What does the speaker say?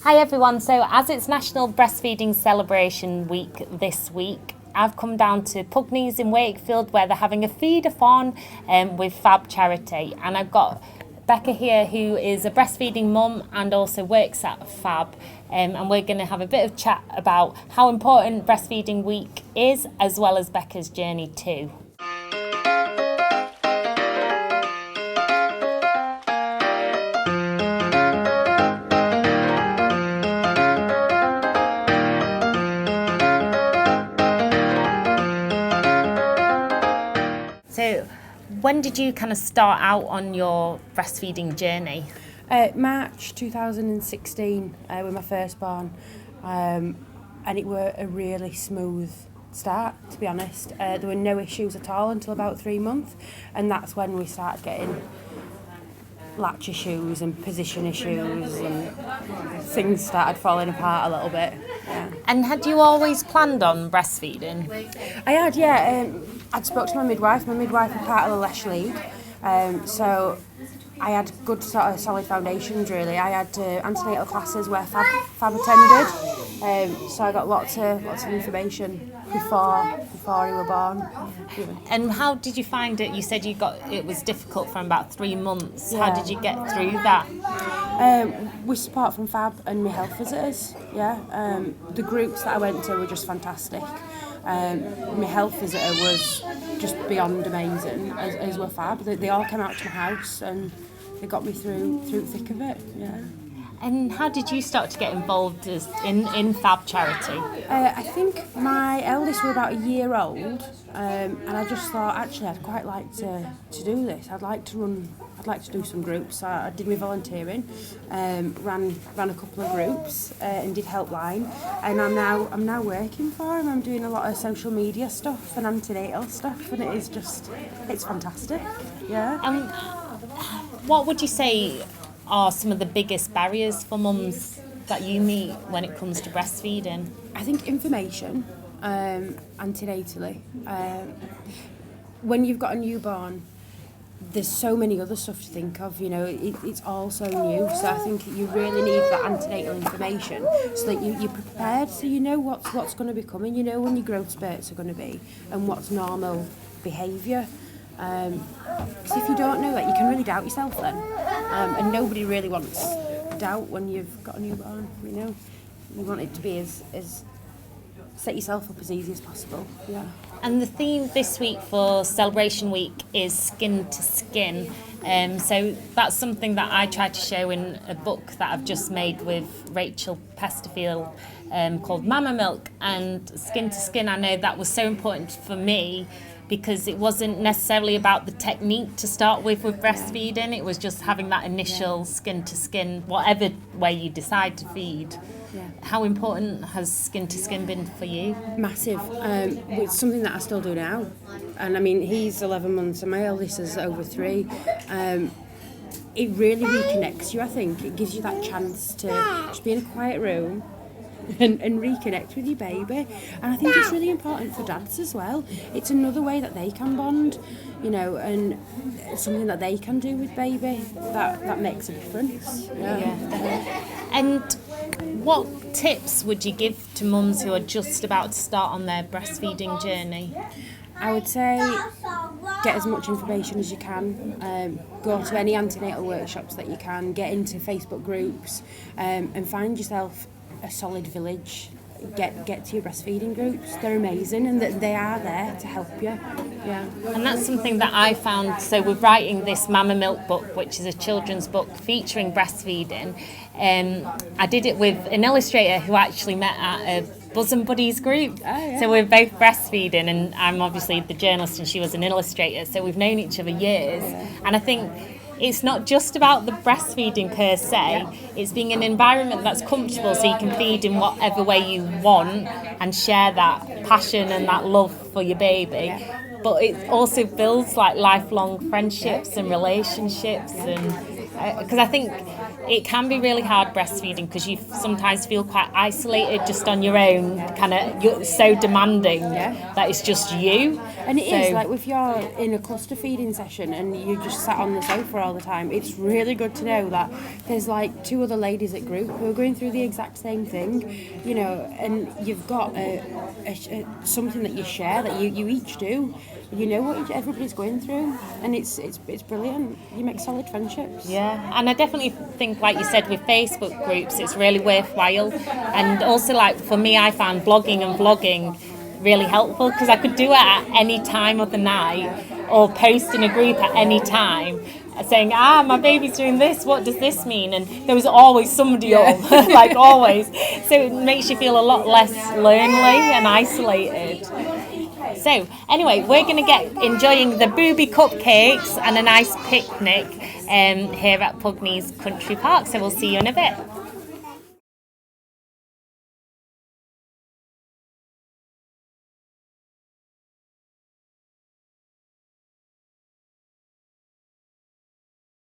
Hi everyone, so as it's National Breastfeeding Celebration week this week, I've come down to Pugneys in Wakefield where they're having a feed-a-thon with Fab Charity, and I've got Becca here who is a breastfeeding mum and also works at Fab, and we're going to have a bit of chat about how important Breastfeeding Week is, as well as Becca's journey too. So when did you kind of start out on your breastfeeding journey? March 2016 with my firstborn, and it were a really smooth start, to be honest. There were no issues at all until about 3 months, and that's when we started getting latch issues and position issues, and things started falling apart a little bit. Yeah. And had you always planned on breastfeeding? I had, yeah. I'd spoke to my midwife. My midwife was part of the Lesh League, so I had good sort of solid foundations really. I had antenatal classes where Fab attended, so I got lots of information before he was born. Yeah. And how did you find it? You said it was difficult for about 3 months. Yeah. How did you get through that? With support from Fab and my health visitors. Yeah, the groups that I went to were just fantastic. My health visitor was just beyond amazing, as were Fab. They all came out to my house and they got me through the thick of it. Yeah. And how did you start to get involved in Fab Charity? I think my eldest were about a year old, and I just thought actually I'd quite like to do this. I'd like to do some groups. So I did my volunteering, ran a couple of groups, and did Helpline, and I'm now working for him. I'm doing a lot of social media stuff and antenatal stuff, and it's fantastic. Yeah. What would you say are some of the biggest barriers for mums that you meet when it comes to breastfeeding? I think information, antenatally. When you've got a newborn, there's so many other stuff to think of, you know, it's all so new, so I think you really need that antenatal information so that you're prepared, so you know what's going to be coming, you know when your growth spurts are going to be and what's normal behaviour. Because if you don't know that, you can really doubt yourself then, and nobody really wants doubt when you've got a newborn, you know. You want it to be as set yourself up as easy as possible. Yeah. And the theme this week for Celebration Week is skin to skin. So that's something that I tried to show in a book that I've just made with Rachel Pesterfield called Mama Milk. And skin to skin, I know that was so important for me because it wasn't necessarily about the technique to start with breastfeeding. It was just having that initial skin to skin, whatever way you decide to feed. Yeah. How important has skin to skin been for you? Massive. It's something that I still do now. And I mean, he's 11 months and my eldest is over 3. It really reconnects you, I think. It gives you that chance to just be in a quiet room and reconnect with your baby. And I think it's really important for dads as well. It's another way that they can bond, you know, and something that they can do with baby that makes a difference. Yeah. And what tips would you give to mums who are just about to start on their breastfeeding journey? I would say get as much information as you can, go to any antenatal workshops that you can, get into Facebook groups, and find yourself a solid village. Get to your breastfeeding groups. They're amazing and they are there to help you. Yeah. And that's something that I found. So we're writing this Mama Milk book, which is a children's book featuring breastfeeding. I did it with an illustrator who actually met at a Bosom Buddies group. Oh, yeah. So we're both breastfeeding, and I'm obviously the journalist and she was an illustrator. So we've known each other years. Yeah. And I think it's not just about the breastfeeding per se, it's being an environment that's comfortable so you can feed in whatever way you want and share that passion and that love for your baby. But it also builds like lifelong friendships and relationships, and because I think it can be really hard breastfeeding because you sometimes feel quite isolated just on your own, you're so demanding that it's just you. And it is, like, if you're in a cluster feeding session and you just sat on the sofa all the time, it's really good to know that there's like 2 other ladies at group who are going through the exact same thing, you know, and you've got something that you share, that you each do. You know what everybody's going through, and it's brilliant. You make solid friendships. Yeah, and I definitely think, like you said, with Facebook groups, it's really worthwhile. And also, like, for me, I found blogging and vlogging really helpful because I could do it at any time of the night or post in a group at any time saying, my baby's doing this, what does this mean? And there was always somebody on, like always. So it makes you feel a lot less lonely and isolated. So anyway, we're going to get enjoying the booby cupcakes and a nice picnic here at Pugneys Country Park. So we'll see you in a bit.